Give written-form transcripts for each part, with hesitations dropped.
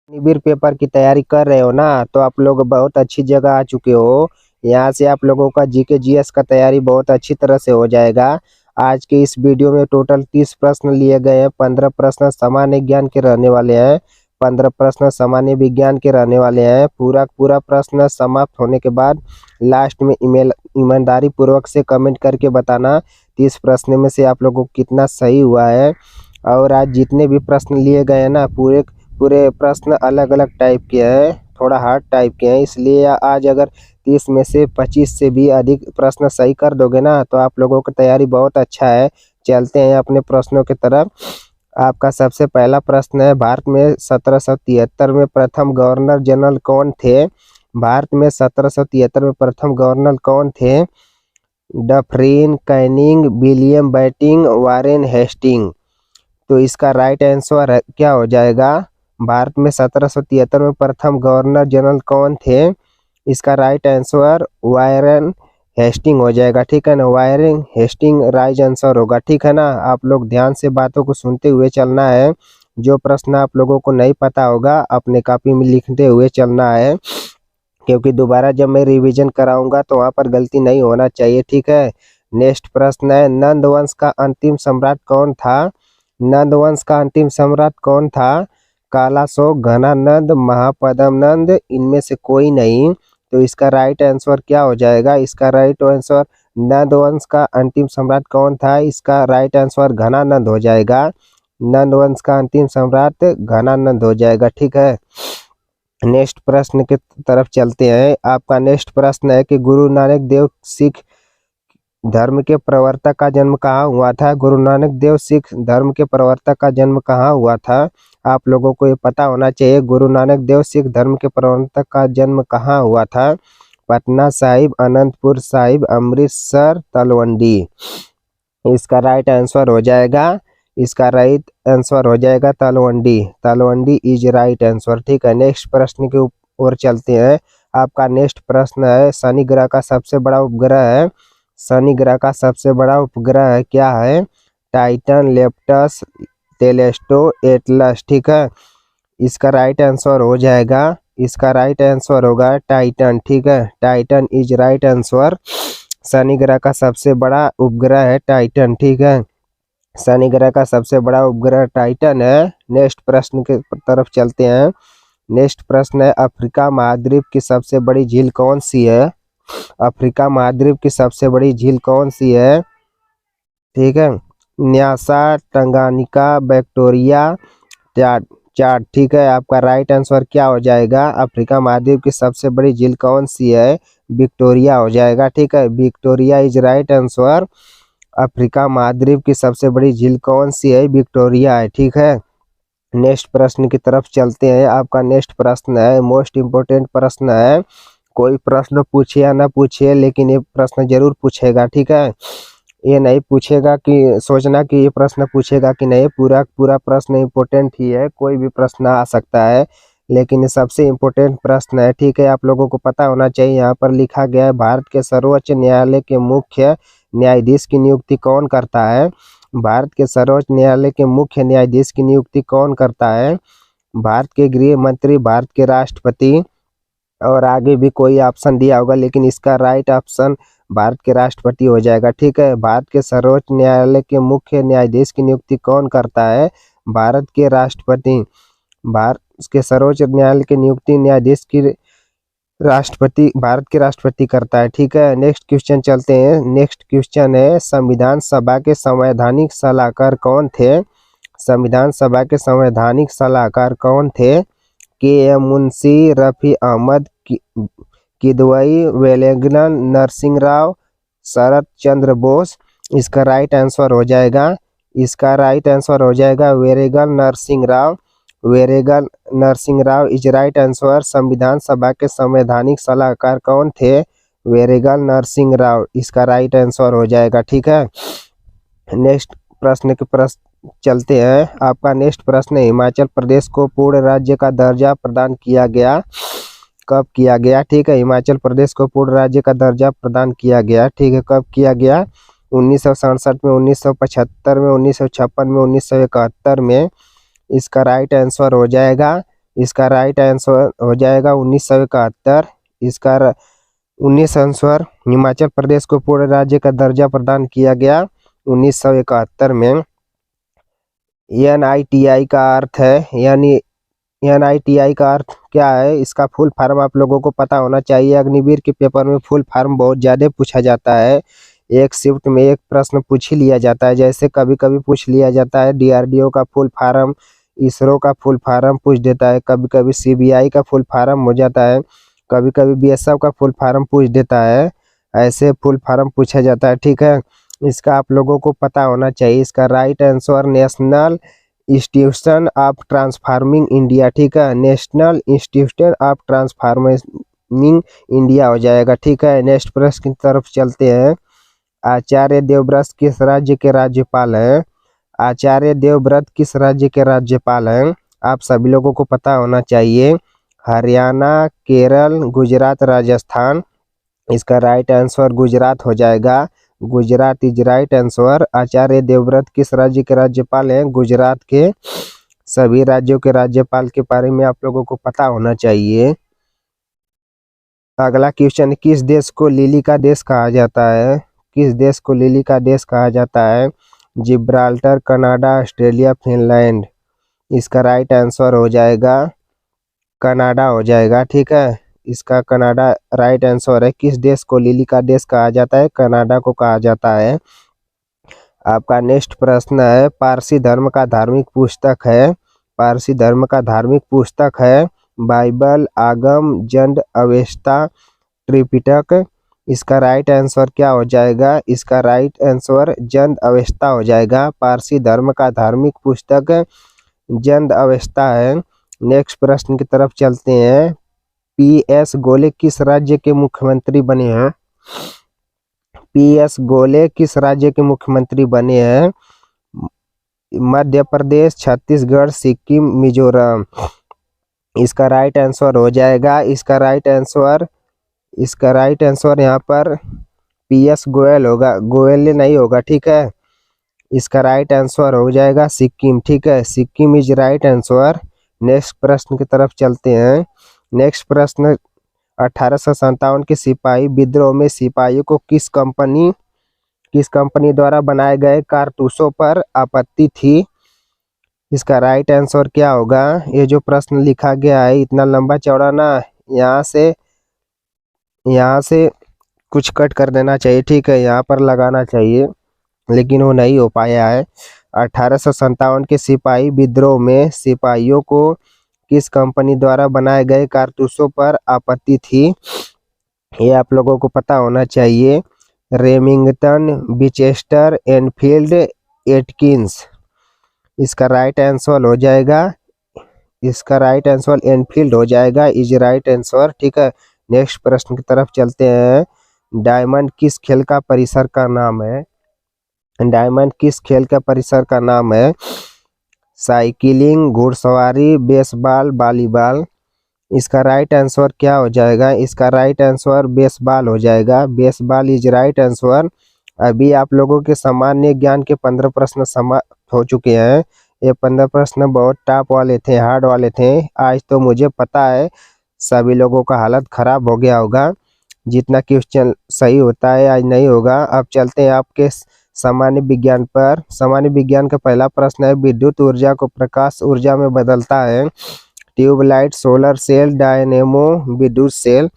Agniveer paper की तैयारी कर रहे हो ना, तो आप लोग बहुत अच्छी जगह आ चुके हो। यहाँ से आप लोगों का जीके जीएस का तैयारी बहुत अच्छी तरह से हो जाएगा। आज के इस वीडियो में टोटल 30 प्रश्न लिए गए हैं। 15 प्रश्न सामान्य ज्ञान के रहने वाले हैं, 15 प्रश्न सामान्य विज्ञान के रहने वाले हैं। पूरा पूरा प्रश्न समाप्त होने के बाद लास्ट में ईमानदारी पूर्वक से कमेंट करके बताना 30 प्रश्न में से आप लोगों को कितना सही हुआ है। और आज जितने भी प्रश्न लिए गए हैं ना, पूरे पूरे प्रश्न अलग अलग टाइप के हैं, थोड़ा हार्ड टाइप के हैं। इसलिए आज अगर 30 में से 25 से भी अधिक प्रश्न सही कर दोगे ना, तो आप लोगों की तैयारी बहुत अच्छा है। चलते हैं अपने प्रश्नों की तरफ। आपका सबसे पहला प्रश्न है, भारत में 1773 में प्रथम गवर्नर जनरल कौन थे? भारत में 1773 में प्रथम गवर्नर कौन थे? Dufferin, Canning, William Bentinck, Warren Hasting. तो इसका राइट आंसर क्या हो जाएगा? भारत में 1773 में प्रथम गवर्नर जनरल कौन थे? इसका राइट आंसर वारेन हेस्टिंग हो जाएगा। ठीक है ना, वारेन हेस्टिंग राइट आंसर होगा। ठीक है ना, आप लोग ध्यान से बातों को सुनते हुए चलना है। जो प्रश्न आप लोगों को नहीं पता होगा अपने कॉपी में लिखते हुए चलना है, क्योंकि दोबारा जब मैं रिवीजन कराऊंगा तो वहाँ पर गलती नहीं होना चाहिए। ठीक है। नेक्स्ट प्रश्न है, नंद वंश का अंतिम सम्राट कौन था? नंद वंश का अंतिम सम्राट कौन था? कालाशोक, घनानंद, महापद्मनंद, इनमें से कोई नहीं। तो इसका राइट आंसर क्या हो जाएगा? इसका राइट आंसर नंद वंश का अंतिम सम्राट कौन था? इसका राइट आंसर घनानंद हो जाएगा। नंद वंश का अंतिम सम्राट घनानंद हो जाएगा। ठीक है। नेक्स्ट प्रश्न की तरफ चलते हैं। आपका नेक्स्ट प्रश्न है कि गुरु नानक देव सिख धर्म के प्रवर्तक का जन्म कहाँ हुआ था? गुरु नानक देव सिख धर्म के प्रवर्तक का जन्म कहाँ हुआ था? आप लोगों को ये पता होना चाहिए, गुरु नानक देव सिख धर्म के प्रवर्तक का जन्म कहाँ हुआ था? पटना साहिब, अनंतपुर साहिब, अमृतसर, तलवंडी। इसका राइट आंसर हो जाएगा, इसका राइट आंसर हो जाएगा Talwandi. Talwandi is right answer. ठीक है। नेक्स्ट प्रश्न की ओर चलते हैं। आपका नेक्स्ट प्रश्न है, शनि ग्रह का सबसे बड़ा उपग्रह है। शनि ग्रह का सबसे बड़ा उपग्रह क्या है? टाइटन, लेप्टस, टेलेस्टो, एटलस। ठीक है। इसका राइट आंसर हो जाएगा, इसका राइट आंसर होगा टाइटन। ठीक है। Titan is right answer. Shani ग्रह का सबसे बड़ा उपग्रह है टाइटन। ठीक है। शनि ग्रह का सबसे बड़ा उपग्रह टाइटन है। नेक्स्ट प्रश्न की तरफ चलते हैं। नेक्स्ट प्रश्न है, अफ्रीका महाद्वीप की सबसे बड़ी झील कौन सी है? अफ्रीका महाद्वीप की सबसे बड़ी झील कौन सी है? ठीक है। न्यासा, टंगानिका, विक्टोरिया, चाड। ठीक है। आपका राइट आंसर क्या हो जाएगा? अफ्रीका महाद्वीप की सबसे बड़ी झील कौन सी है? विक्टोरिया हो जाएगा। ठीक है। Victoria is right answer. Africa महाद्वीप की सबसे बड़ी झील कौन सी है? विक्टोरिया है। ठीक है। नेक्स्ट प्रश्न की तरफ चलते हैं। आपका नेक्स्ट प्रश्न है, मोस्ट इम्पोर्टेंट प्रश्न है। कोई प्रश्न पूछे या ना पूछे, लेकिन ये प्रश्न जरूर पूछेगा। ठीक है। ये नहीं पूछेगा कि सोचना कि ये प्रश्न पूछेगा कि नहीं, पूरा पूरा प्रश्न इम्पोर्टेंट ही है। कोई भी प्रश्न आ सकता है, लेकिन ये सबसे इम्पोर्टेंट प्रश्न है। ठीक है। आप लोगों को पता होना चाहिए। यहाँ पर लिखा गया है, भारत के सर्वोच्च न्यायालय के मुख्य न्यायाधीश की नियुक्ति कौन करता है? भारत के सर्वोच्च न्यायालय के मुख्य न्यायाधीश की नियुक्ति कौन करता है? भारत के गृह मंत्री, भारत के राष्ट्रपति, और आगे भी कोई ऑप्शन दिया होगा, लेकिन इसका राइट ऑप्शन भारत के राष्ट्रपति हो जाएगा। ठीक है। भारत के सर्वोच्च न्यायालय के मुख्य न्यायाधीश की नियुक्ति कौन करता है? भारत के राष्ट्रपति। भारत के सर्वोच्च न्यायालय की नियुक्ति न्यायाधीश की राष्ट्रपति, भारत के राष्ट्रपति करता है। ठीक है। नेक्स्ट क्वेश्चन चलते हैं। नेक्स्ट क्वेश्चन है, संविधान सभा के संवैधानिक सलाहकार कौन थे? संविधान सभा के संवैधानिक सलाहकार कौन थे? के एम मुंशी, रफी अहमद किदवई, वेलंगन नरसिंह राव, शरत चंद्र बोस। इसका राइट आंसर हो जाएगा, इसका राइट आंसर हो जाएगा वेरेगल नरसिंह राव। वेरेगल Narasimha Rao is right answer. संविधान सभा के संवैधानिक सलाहकार कौन थे? वेरेगल नरसिंह राव। इसका राइट आंसर हो जाएगा। ठीक है। नेक्स्ट प्रश्न के प्रश्न चलते हैं। आपका नेक्स्ट प्रश्न है, हिमाचल प्रदेश को पूर्ण राज्य का दर्जा प्रदान किया गया, कब किया गया? ठीक है। हिमाचल प्रदेश को पूर्ण राज्य का दर्जा प्रदान किया गया। ठीक है। कब किया गया? 1967 में, 1975 में, 1956 में, 1971 में। इसका राइट आंसर हो जाएगा, इसका राइट आंसर हो जाएगा 1971। इसका 19 आंसर हिमाचल प्रदेश को पूर्ण राज्य का दर्जा प्रदान किया गया 1971 में। NITI का अर्थ है, यानी NITI का अर्थ क्या है, इसका फुल फॉर्म आप लोगों को पता होना चाहिए। अग्निवीर के पेपर में फुल फॉर्म बहुत ज़्यादा पूछा जाता है। एक शिफ्ट में एक प्रश्न पूछ ही लिया जाता है। जैसे कभी कभी पूछ लिया जाता है DRDO का फुल फॉर्म, इसरो का फुल फॉर्म पूछ देता है, कभी कभी CBI का फुल फॉर्म हो जाता है, कभी कभी BSF का फुल फॉर्म पूछ देता है। ऐसे फुल फॉर्म पूछा जाता है, ठीक है। इसका आप लोगों को पता होना चाहिए। इसका right answer national institution of transforming India, ठीक है, national institution of transforming India हो जाएगा, ठीक है। नेक्स्ट प्रश्न की तरफ चलते हैं। आचार्य देवव्रत किस राज्य के राज्यपाल हैं? आचार्य देवव्रत किस राज्य के राज्यपाल हैं? आप सभी लोगों को पता होना चाहिए। हरियाणा, केरल, गुजरात, राजस्थान। इसका राइट आंसर गुजरात हो जाएगा। Gujarat is right answer. Acharya Devvrat किस राज्य के राज्यपाल हैं? गुजरात के। सभी राज्यों के राज्यपाल के बारे में आप लोगों को पता होना चाहिए। अगला क्वेश्चन, किस देश को लिली का देश कहा जाता है? किस देश को लिली का देश कहा जाता है? Gibraltar, Canada, Australia, Finland. इसका राइट आंसर हो जाएगा कनाडा हो जाएगा, ठीक है। इसका कनाडा राइट आंसर है। किस देश को लिली का देश कहा जाता है? कनाडा को कहा जाता है। आपका नेक्स्ट प्रश्न है, पारसी धर्म का धार्मिक पुस्तक है। पारसी धर्म का धार्मिक पुस्तक है बाइबल, आगम, जंड, अवेस्ता, त्रिपिटक। इसका राइट आंसर क्या हो जाएगा? इसका राइट आंसर जंद अवेस्ता हो जाएगा। पारसी धर्म का धार्मिक पुस्तक जंद अवेस्ता है। नेक्स्ट प्रश्न की तरफ चलते हैं। PS गोले किस राज्य के मुख्यमंत्री बने हैं? PS गोले किस राज्य के मुख्यमंत्री बने हैं? मध्य प्रदेश, छत्तीसगढ़, सिक्किम, मिजोरम। इसका राइट आंसर हो जाएगा। इसका राइट आंसर यहाँ पर PS गोयल होगा, गोयल नहीं होगा, ठीक है। इसका राइट आंसर हो जाएगा सिक्किम, ठीक है। Sikkim is right answer. Next प्रश्न की तरफ चलते हैं। नेक्स्ट प्रश्न, 1857 के सिपाही विद्रोह में सिपाहियों को किस कंपनी द्वारा बनाए गए कारतूसों पर आपत्ति थी? इसका राइट आंसर क्या होगा? ये जो प्रश्न लिखा गया है इतना लंबा चौड़ा ना, यहाँ से कुछ कट कर देना चाहिए, ठीक है, यहाँ पर लगाना चाहिए, लेकिन वो नहीं हो पाया है। 1857 के सिपाही विद्रोह में सिपाहियों को किस कंपनी द्वारा बनाए गए कारतूसों पर आपत्ति थी? ये आप लोगों को पता होना चाहिए। Remington, Winchester, Enfield, Atkins. इसका राइट आंसर हो जाएगा, इसका राइट आंसर एनफील्ड हो जाएगा, इज राइट आंसर, ठीक है। नेक्स्ट प्रश्न की तरफ चलते हैं। डायमंड किस खेल का परिसर का नाम है? डायमंड किस खेल का परिसर का नाम है? साइकिलिंग, घुड़सवारी, बेसबॉल, वॉलीबॉल। इसका राइट आंसर क्या हो जाएगा? इसका राइट आंसर बेसबॉल हो जाएगा। Baseball is right answer. अभी आप लोगों के सामान्य ज्ञान के 15 प्रश्न समाप्त हो चुके हैं। ये 15 प्रश्न बहुत टफ वाले थे, हार्ड वाले थे। आज तो मुझे पता है सभी लोगों का हालत खराब हो गया होगा। जितना क्वेश्चन सही होता है आज नहीं होगा। अब चलते हैं आपके सामान्य विज्ञान पर। सामान्य विज्ञान का पहला प्रश्न है, विद्युत ऊर्जा को प्रकाश ऊर्जा में बदलता है ट्यूबलाइट, सोलर सेल, डायनेमो, विद्युत सेल।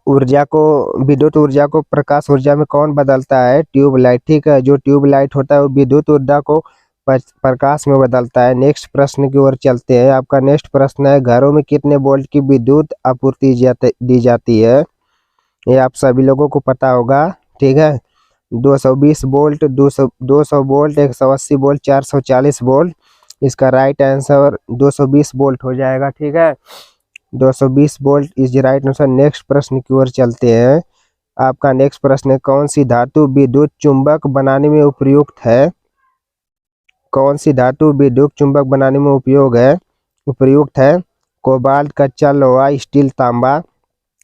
विद्युत ऊर्जा को प्रकाश ऊर्जा में कौन बदलता है? ट्यूबलाइट, ठीक है। जो ट्यूबलाइट होता है वो विद्युत ऊर्जा को प्रकाश में बदलता है। नेक्स्ट प्रश्न की ओर चलते हैं। आपका नेक्स्ट प्रश्न है, घरों में कितने वोल्ट की विद्युत आपूर्ति दी जाती है? ये आप सभी लोगों को पता होगा, ठीक है। 220 वोल्ट, 200 वोल्ट, 180 वोल्ट, 440 वोल्ट। इसका राइट आंसर 220 वोल्ट हो जाएगा, ठीक है। 220 volt is right answer. Next प्रश्न की ओर चलते हैं। आपका नेक्स्ट प्रश्न है, कौन सी धातु विद्युत चुंबक बनाने में उपयुक्त है? कौन सी धातु विद्युत चुंबक बनाने में उपयुक्त है? कोबाल्ट, कच्चा लोहा, स्टील, तांबा।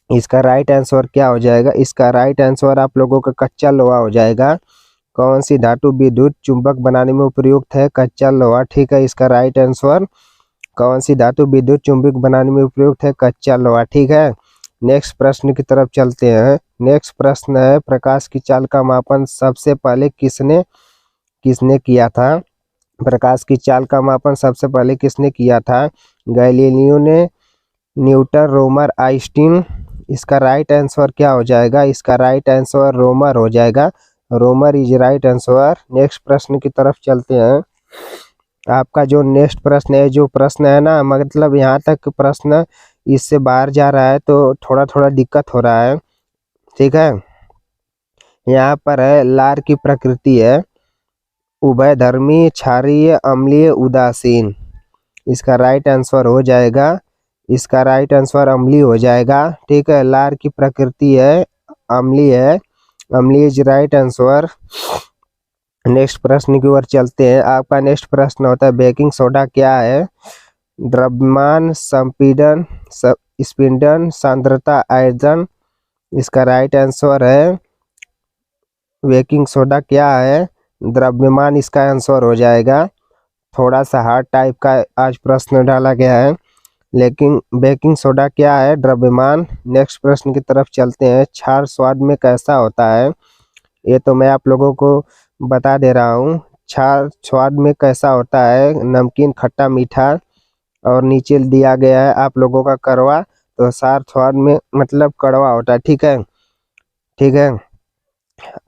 इसका राइट आंसर क्या हो जाएगा? इसका राइट आंसर आप लोगों का कच्चा लोहा हो जाएगा। कौन सी धातु विद्युत चुंबक बनाने में उपयुक्त है? कच्चा लोहा, ठीक है। इसका राइट आंसर कौन सी धातु विद्युत चुंबक बनाने में उपयुक्त है? कच्चा लोहा। ठीक है, नेक्स्ट प्रश्न की तरफ चलते हैं। नेक्स्ट प्रश्न है, प्रकाश की चाल का मापन सबसे पहले किसने किसने किया था? प्रकाश की चाल का मापन सबसे पहले किसने किया था? गैलीलियो ने, न्यूटन, रोमर, आइंस्टीन। इसका राइट आंसर क्या हो जाएगा? इसका राइट आंसर रोमर हो जाएगा। रोमर इज राइट आंसर। नेक्स्ट प्रश्न की तरफ चलते हैं। आपका जो नेक्स्ट प्रश्न है, जो प्रश्न है ना, मतलब यहाँ तक प्रश्न इससे बाहर जा रहा है तो थोड़ा थोड़ा दिक्कत हो रहा है। ठीक है, यहाँ पर है लार की प्रकृति है उभयधर्मी, क्षारीय, अम्लीय, उदासीन। इसका राइट आंसर हो जाएगा, इसका राइट आंसर अम्लीय हो जाएगा। ठीक है, लार की प्रकृति है अम्लीय है, अम्लीय इज राइट आंसर। नेक्स्ट प्रश्न की ओर चलते हैं। आपका नेक्स्ट प्रश्न होता है, बेकिंग सोडा क्या है? द्रव्यमान, संपीड़न, स्पीडन, सांद्रता, आयतन। इसका राइट आंसर है बेकिंग सोडा क्या है? द्रव्यमान इसका आंसर हो जाएगा। थोड़ा सा हार्ड टाइप का आज प्रश्न डाला गया है, लेकिन बेकिंग सोडा क्या है? द्रव्यमान। नेक्स्ट प्रश्न की तरफ चलते हैं। क्षार स्वाद में कैसा होता है? ये तो मैं आप लोगों को बता दे रहा हूँ। क्षार स्वाद में कैसा होता है? नमकीन, खट्टा, मीठा। और नीचे दिया गया है आप लोगों का कड़वा, तो क्षार स्वाद में मतलब कड़वा होता है। ठीक है, ठीक है।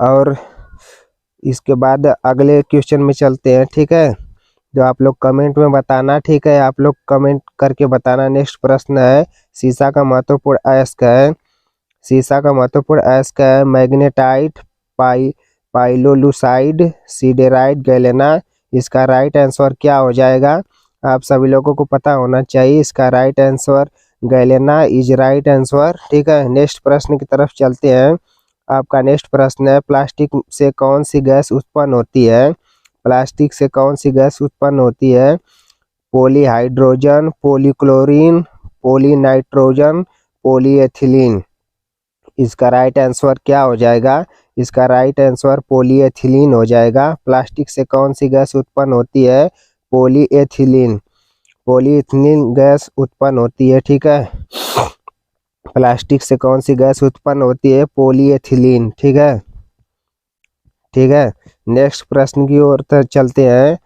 और इसके बाद अगले क्वेश्चन में चलते हैं। ठीक है, जो आप लोग कमेंट में बताना। ठीक है, आप लोग कमेंट करके बताना। नेक्स्ट प्रश्न है, सीसा का महत्वपूर्ण अयस्क है? सीसा का महत्वपूर्ण अयस्क है मैग्नेटाइट, पाइलोलुसाइड, सिडेराइट, गैलेना। इसका राइट आंसर क्या हो जाएगा? आप सभी लोगों को पता होना चाहिए। इसका right answer galena is right answer. ठीक है, नेक्स्ट प्रश्न की तरफ चलते हैं। आपका नेक्स्ट प्रश्न है, प्लास्टिक से कौन सी गैस उत्पन्न होती है? प्लास्टिक से कौन सी गैस उत्पन्न होती है? पॉलीहाइड्रोजन, पॉलीक्लोरीन, पॉलीनाइट्रोजन, पॉलीएथिलीन। इसका राइट आंसर क्या हो जाएगा? इसका राइट आंसर पॉलीएथिलीन हो जाएगा। प्लास्टिक से कौन सी गैस उत्पन्न होती है? पॉलीएथिलीन, पॉलीएथिलीन गैस उत्पन्न होती है। ठीक है, प्लास्टिक से कौन सी गैस उत्पन्न होती है? पॉलीएथिलीन। ठीक है, ठीक है। नेक्स्ट प्रश्न की ओर चलते हैं।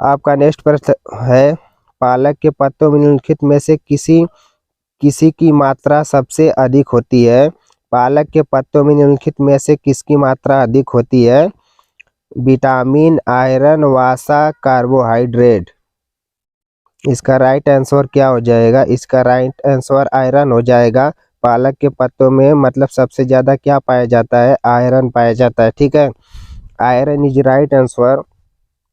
आपका नेक्स्ट प्रश्न है, पालक के पत्तों में निम्नलिखित में से किसी की मात्रा सबसे अधिक होती है? पालक के पत्तों में निम्नलिखित में से किसकी मात्रा अधिक होती है? विटामिन, आयरन, वसा, कार्बोहाइड्रेट। इसका राइट आंसर क्या हो जाएगा? इसका राइट आंसर आयरन हो जाएगा। पालक के पत्तों में मतलब सबसे ज़्यादा क्या पाया जाता है? आयरन पाया जाता है। ठीक है, iron is right answer.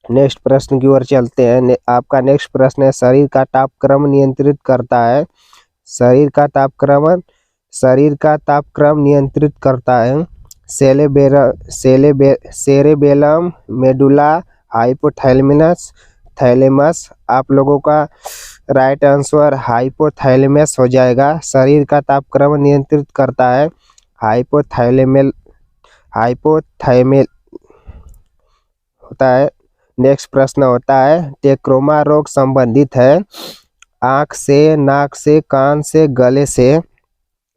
Next प्रश्न की ओर चलते हैं। आपका नेक्स्ट प्रश्न है, शरीर का तापक्रम नियंत्रित करता है? शरीर का तापक्रम नियंत्रित करता है सेरेबेलम, मेडुला, हाइपोथैलेमस, थैलेमस। आप लोगों का राइट आंसर हाइपोथैलेमस हो जाएगा। शरीर का तापक्रम नियंत्रित करता है हाइपोथैलेमल होता है। नेक्स्ट प्रश्न होता है, टेक्रोमा रोग संबंधित है आँख से, नाक से, कान से, गले से।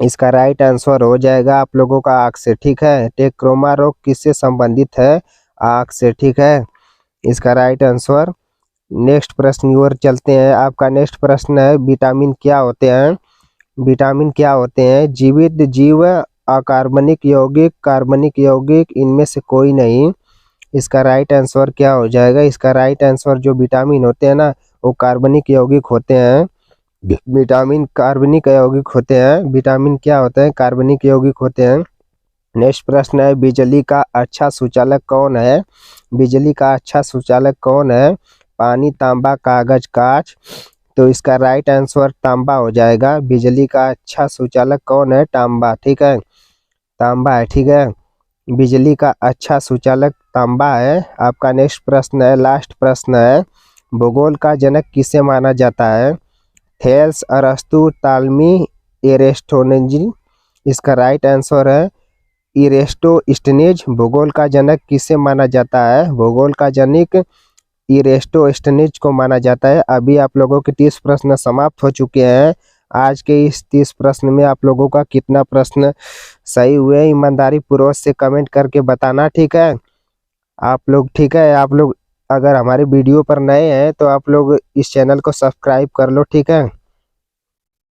इसका राइट आंसर हो जाएगा आप लोगों का आँख से। ठीक है, टेक्रोमा रोग किससे संबंधित है? आँख से। ठीक है, इसका राइट आंसर। नेक्स्ट प्रश्न की ओर चलते हैं। आपका नेक्स्ट प्रश्न है, विटामिन क्या होते हैं? विटामिन क्या होते हैं? जीवित जीव, अकार्बनिक यौगिक, कार्बनिक यौगिक, इनमें से कोई नहीं। इसका राइट आंसर क्या हो जाएगा? इसका राइट आंसर जो विटामिन होते हैं ना, वो कार्बनिक यौगिक होते हैं। विटामिन कार्बनिक यौगिक होते हैं। विटामिन क्या होते हैं? कार्बनिक यौगिक होते हैं। नेक्स्ट प्रश्न है, बिजली का अच्छा सुचालक कौन है? बिजली का अच्छा सुचालक कौन है? पानी, तांबा, कागज, कांच। तो इसका राइट आंसर तांबा हो जाएगा। बिजली का अच्छा सुचालक कौन है? तांबा। ठीक है, तांबा है। ठीक है, बिजली का अच्छा सुचालक तांबा है। आपका नेक्स्ट प्रश्न है, लास्ट प्रश्न है, भूगोल का जनक किसे माना जाता है? थेल्स, अरस्तु, तालमी, एरिस्टोनेज। इसका राइट आंसर है इरेस्टोस्थिनीज। भूगोल का जनक किसे माना जाता है? भूगोल का जनक इरेस्टोस्थेनिज को माना जाता है। अभी आप लोगों के 30 प्रश्न समाप्त हो चुके हैं। आज के इस 30 प्रश्न में आप लोगों का कितना प्रश्न सही हुए, ईमानदारी पूर्वक से कमेंट करके बताना, ठीक है। आप लोग, ठीक है, आप लोग अगर हमारे वीडियो पर नए हैं तो आप लोग इस चैनल को सब्सक्राइब कर लो, ठीक है।